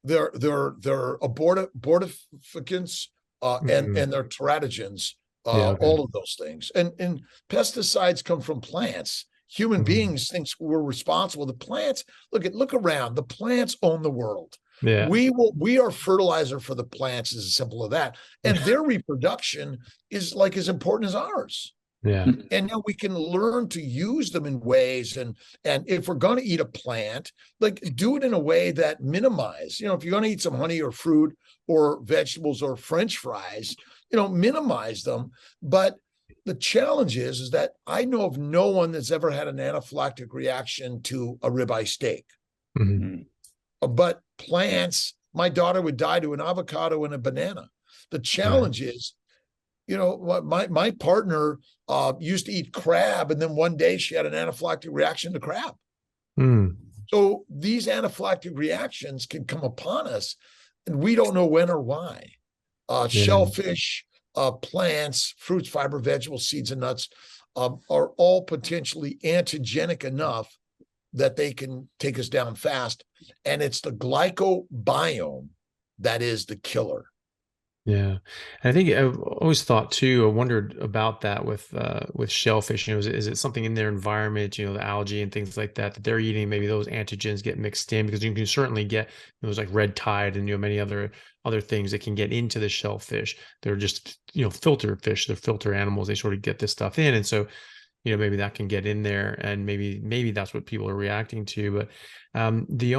They're abortificants and they're teratogens. All of those things, and pesticides come from plants. Human beings think we're responsible. The plants, look around. The plants own the world. Yeah, we are fertilizer for the plants. Is as simple as that. And their reproduction is like as important as ours. Yeah. And now we can learn to use them in ways, and if we're going to eat a plant, like do it in a way that minimize, if you're going to eat some honey or fruit or vegetables or French fries, minimize them. But the challenge is that I know of no one that's ever had an anaphylactic reaction to a ribeye steak. Mm-hmm. But plants, my daughter would die to an avocado and a banana. The challenge is, my partner used to eat crab, and then one day she had an anaphylactic reaction to crab. So these anaphylactic reactions can come upon us, and we don't know when or why. Shellfish, plants, fruits, fiber, vegetables, seeds, and nuts are all potentially antigenic enough that they can take us down fast. And it's the glycobiome that is the killer. Yeah. And I think I've always thought too, I wondered about that with shellfish, is it something in their environment, the algae and things like that they're eating, maybe those antigens get mixed in, because you can certainly get those like red tide and, many other things that can get into the shellfish. They're just, filter fish, they're filter animals. They sort of get this stuff in. And so, maybe that can get in there, and maybe that's what people are reacting to. But the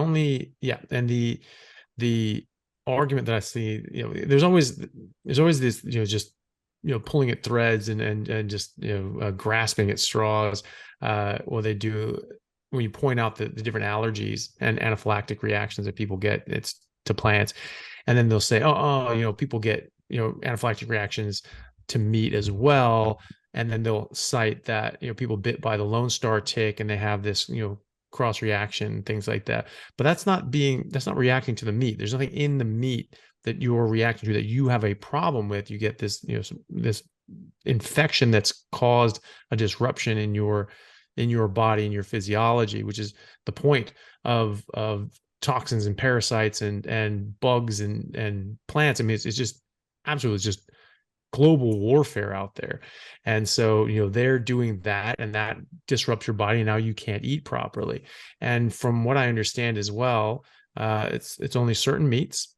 argument that I see, there's always this, just, pulling at threads and just, grasping at straws. What they do when you point out the different allergies and anaphylactic reactions that people get, it's to plants. And then they'll say, people get, anaphylactic reactions to meat as well. And then they'll cite that, people bit by the Lone Star tick and they have this, cross reaction, things like that. But that's not reacting to the meat. There's nothing in the meat that you're reacting to that you have a problem with. You get this, this infection that's caused a disruption in your body and your physiology, which is the point of toxins and parasites and bugs and plants. I mean, it's just absolutely just global warfare out there. And so, they're doing that, and that disrupts your body. And now you can't eat properly. And from what I understand as well, it's only certain meats.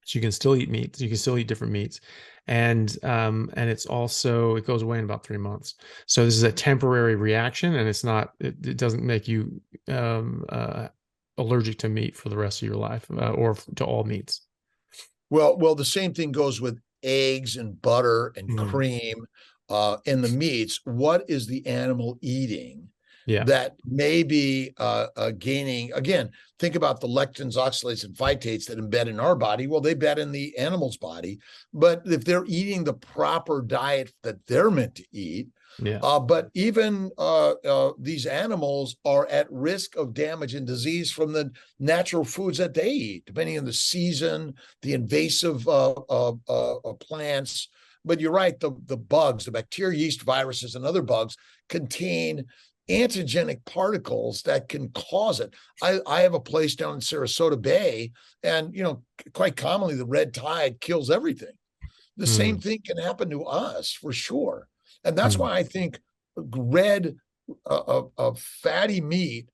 So you can still eat meats. You can still eat different meats. And it's also, it goes away in about 3 months. So this is a temporary reaction, and it doesn't make you allergic to meat for the rest of your life, or to all meats. Well, the same thing goes with eggs and butter and cream and the meats. What is the animal eating that may be gaining? Again, think about the lectins, oxalates, and phytates that embed in our body. Well, they embed in the animal's body. But if they're eating the proper diet that they're meant to eat, but even these animals are at risk of damage and disease from the natural foods that they eat, depending on the season, the invasive plants. But you're right, the bugs, the bacteria, yeast, viruses, and other bugs contain antigenic particles that can cause it. I have a place down in Sarasota Bay, and quite commonly the red tide kills everything. The same thing can happen to us for sure. And that's why I think red fatty meat,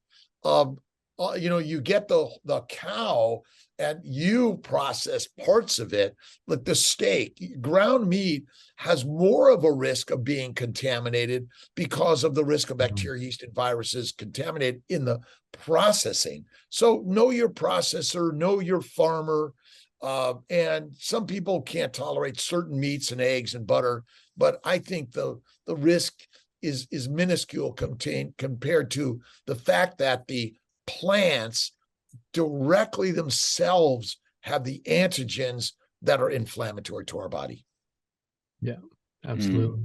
you get the cow and you process parts of it, like the steak. Ground meat has more of a risk of being contaminated because of the risk of bacteria, yeast, and viruses contaminated in the processing. So know your processor, know your farmer. And some people can't tolerate certain meats and eggs and butter, but I think the risk is minuscule compared to the fact that the plants directly themselves have the antigens that are inflammatory to our body. Yeah, absolutely.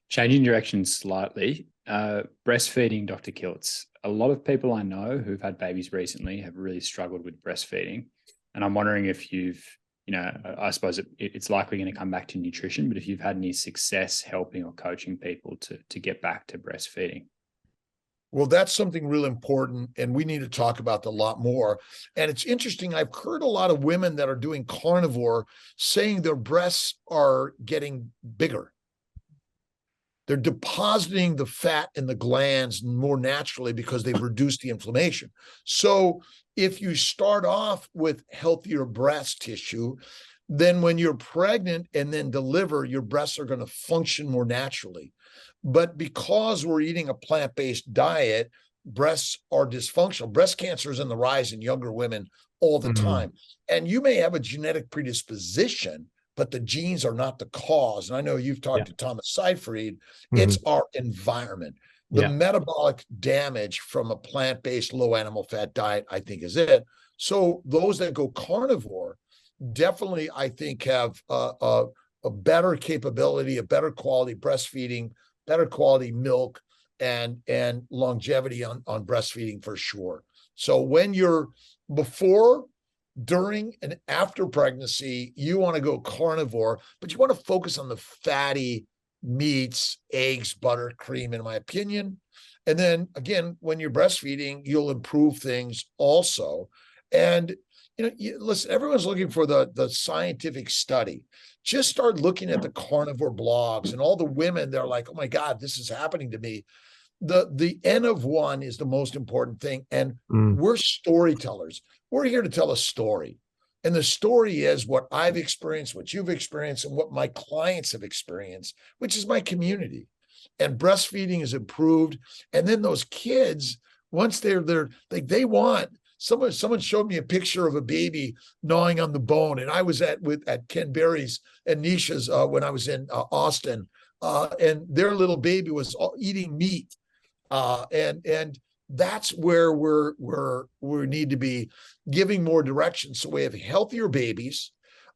Changing direction slightly, breastfeeding, Dr. Kiltz. A lot of people I know who've had babies recently have really struggled with breastfeeding. And I'm wondering if you've, I suppose it's likely going to come back to nutrition, but if you've had any success helping or coaching people to get back to breastfeeding. Well, that's something real important, and we need to talk about that a lot more. And it's interesting, I've heard a lot of women that are doing carnivore saying their breasts are getting bigger. They're depositing the fat in the glands more naturally because they've reduced the inflammation. So if you start off with healthier breast tissue, then when you're pregnant and then deliver, your breasts are going to function more naturally. But because we're eating a plant-based diet, breasts are dysfunctional. Breast cancer is on the rise in younger women all the time. And you may have a genetic predisposition, but the genes are not the cause. And I know you've talked to Thomas Seyfried. It's our environment. The metabolic damage from a plant-based low animal fat diet, I think, is it. So those that go carnivore definitely, I think, have a better capability, a better quality breastfeeding, better quality milk, and longevity on breastfeeding for sure. So when you're before, during, and after pregnancy, you want to go carnivore, but you want to focus on the fatty meats, eggs, butter, cream, in my opinion. And then again, when you're breastfeeding, you'll improve things also. And listen, everyone's looking for the scientific study. Just start looking at the carnivore blogs and all the women. They're like, oh my God, this is happening to me. The N of one is the most important thing. And we're storytellers. We're here to tell a story. And the story is what I've experienced, what you've experienced, and what my clients have experienced, which is my community. And breastfeeding is improved. And then those kids, once they're like, they want, someone showed me a picture of a baby gnawing on the bone. And I was at Ken Berry's and Nisha's when I was in Austin, and their little baby was eating meat. And that's where we need to be giving more direction. So we have healthier babies.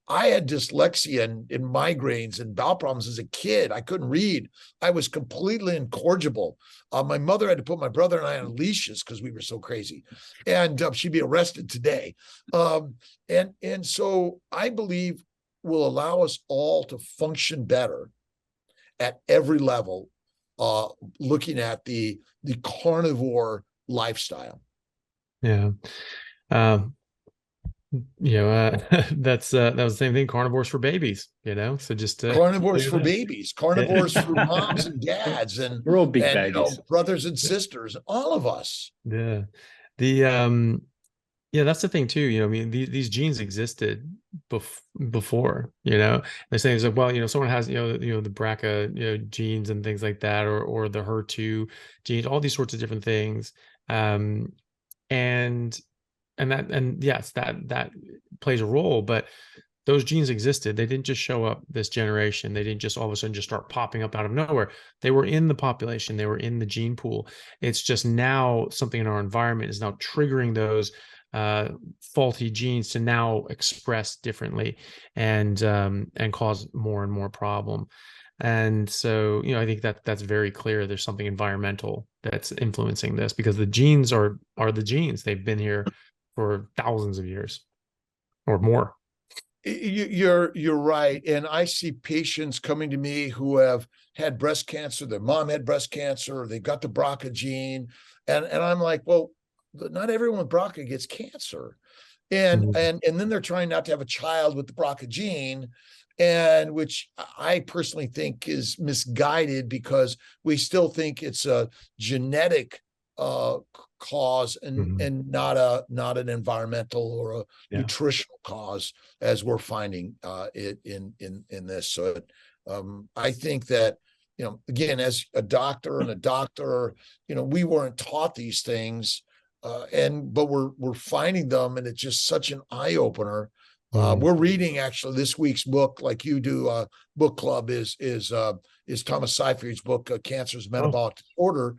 I had dyslexia and migraines and bowel problems as a kid. I couldn't read. I was completely incorrigible. My mother had to put my brother and I on leashes because we were so crazy, and she'd be arrested today. And so I believe will allow us all to function better at every level, looking at the carnivore lifestyle. Yeah. That was the same thing. Carnivores for babies, so just carnivores for babies, carnivores for moms and dads, and we're all big babies, brothers and sisters, all of us. Yeah. That's the thing too. I mean, these genes existed before, they're saying it's like, well, someone has, the BRCA, genes and things like that, or the HER2 genes, all these sorts of different things. Yes, that plays a role, but those genes existed. They didn't just show up this generation. They didn't just all of a sudden just start popping up out of nowhere. They were in the population. They were in the gene pool. It's just now something in our environment is now triggering those faulty genes to now express differently and cause more and more problem. And so, I think that's very clear. There's something environmental that's influencing this, because the genes are the genes. They've been here for thousands of years or more. You're right. And I see patients coming to me who have had breast cancer. Their mom had breast cancer. They got the BRCA gene. And I'm like, well, not everyone with BRCA gets cancer. And then they're trying not to have a child with the BRCA gene, and which I personally think is misguided, because we still think it's a genetic cause and not an environmental or a nutritional cause, as we're finding it in this. So I think that, again, as a doctor, we weren't taught these things, but we're finding them, and it's just such an eye opener. We're reading actually this week's book, like you do. Book club is Thomas Seyfried's book, Cancer's Metabolic Disorder,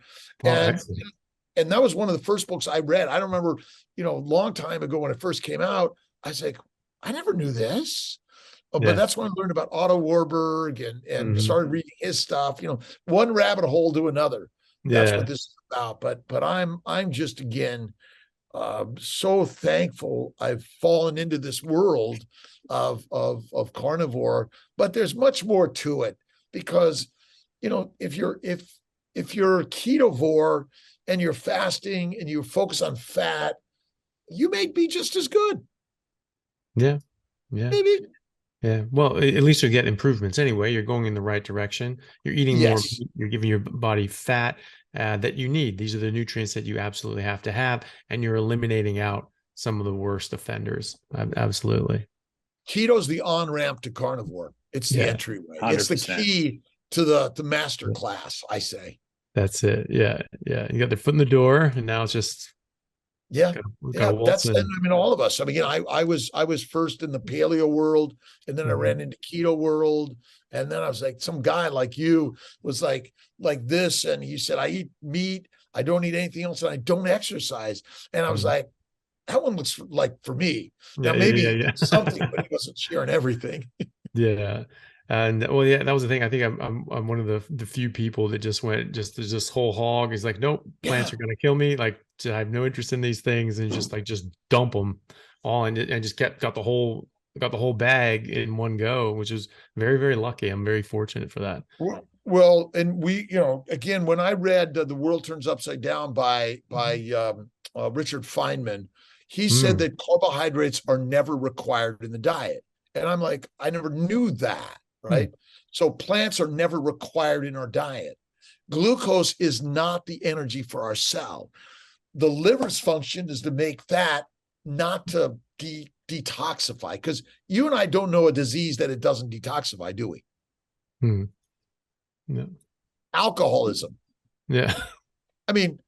and that was one of the first books I read. I don't remember, a long time ago when it first came out, I was like, I never knew this. But that's when I learned about Otto Warburg and started reading his stuff. One rabbit hole to another. That's what this is about. But I'm just, again, so thankful I've fallen into this world of carnivore. But there's much more to it, because if you're ketovore and you're fasting and you focus on fat, you may be just as good. Maybe. Yeah. Well, at least you get improvements anyway. You're going in the right direction. You're eating more. You're giving your body fat that you need. These are the nutrients that you absolutely have to have, and you're eliminating out some of the worst offenders. Absolutely. Keto's the on-ramp to carnivore. It's the entryway. 100%. It's the key to the master class, I say. That's it. Yeah. Yeah. You got their foot in the door, and now it's just that's and I mean all of us. I mean, I was first in the paleo world, and then I ran into keto world, and then I was like, some guy like you was like this, and he said, I eat meat, I don't eat anything else, and I don't exercise. And I was like, that one looks like for me. Now maybe something, but he wasn't sharing everything. Yeah. And well, yeah, that was the thing. I think I'm one of the few people that just went just whole hog. Is like, nope, plants are gonna kill me. Like, I have no interest in these things, and just dump them all, and just got the whole bag in one go, which is very, very lucky. I'm very fortunate for that. Well, and we, again, when I read The World Turns Upside Down by Richard Feynman, he said that carbohydrates are never required in the diet, and I'm like, I never knew that. Right. So plants are never required in our diet. Glucose is not the energy for our cell. The liver's function is to make fat, not to detoxify, because you and I don't know a disease that it doesn't detoxify, do we? No. Alcoholism. Yeah. I mean,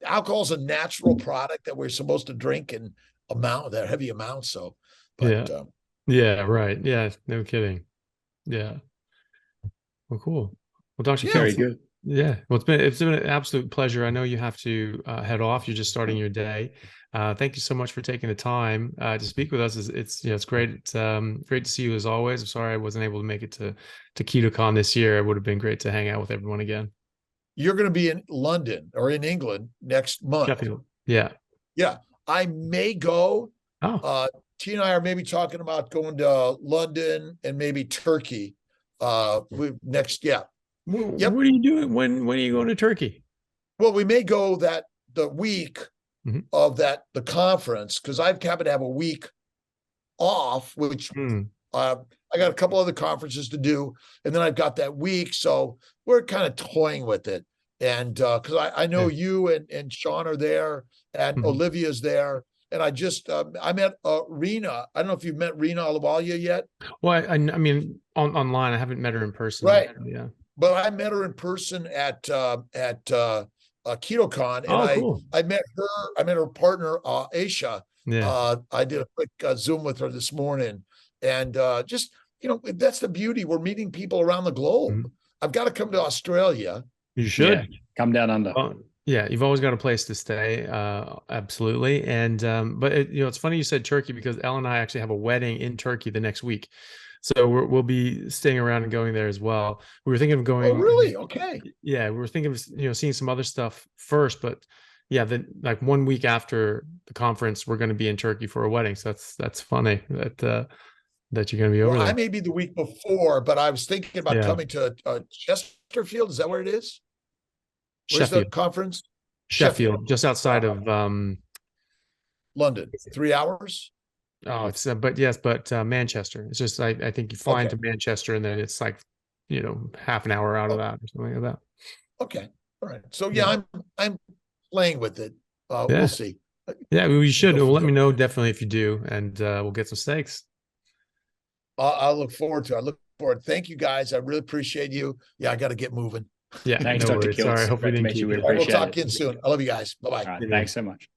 alcohol is a natural product that we're supposed to drink in heavy amounts. So, but, yeah, right. Yeah, no kidding. Yeah. Well, cool. Well, Dr. Kiltz, very good. Yeah. Well, it's been an absolute pleasure. I know you have to head off. You're just starting your day. Thank you so much for taking the time to speak with us. It's great. Great to see you as always. I'm sorry I wasn't able to make it to KetoCon this year. It would have been great to hang out with everyone again. You're going to be in London or in England next month. Sheffield. Yeah. Yeah. I may go. T and I are maybe talking about going to London and maybe Turkey next. Yeah. What are you doing? When are you going to Turkey? Well, we may go the week of the conference, because I've happened to have a week off, which I got a couple other conferences to do, and then I've got that week. So we're kind of toying with it. And because I know you and Sean are there, and Olivia's there. And I just, I met Rena. I don't know if you've met Rena Alawalia yet. Well, I mean, online, I haven't met her in person. Right. Yet. Yeah. But I met her in person at KetoCon. And cool. I met her partner, Aisha. Yeah. I did a quick Zoom with her this morning. And just, that's the beauty. We're meeting people around the globe. I've got to come to Australia. You should. Come down under. Yeah, you've always got a place to stay. Absolutely. And but it's funny you said Turkey, because Elle and I actually have a wedding in Turkey the next week, so we'll be staying around and going there as well. We were thinking of going. Oh, really? Okay. Yeah, we were thinking of seeing some other stuff first, but yeah, then like 1 week after the conference, we're going to be in Turkey for a wedding. So that's funny that you're going to be over there. I may be the week before, but I was thinking about coming to Chesterfield. Is that where it is? Where's Sheffield. the conference? Sheffield, just outside of London. 3 hours. Oh, it's but Manchester. It's just I think you fly into Manchester, and then it's like half an hour out of that or something like that. Okay, all right. So I'm playing with it. We'll see. Yeah, we should. Well, let me know definitely if you do, and we'll get some steaks. I'll look forward to it. I look forward. Thank you guys. I really appreciate you. Yeah, I got to get moving. Yeah, thanks, Dr. Kiltz. Sorry, I hope we didn't keep you. We'll talk again soon. I love you guys. Bye-bye. Thanks so much.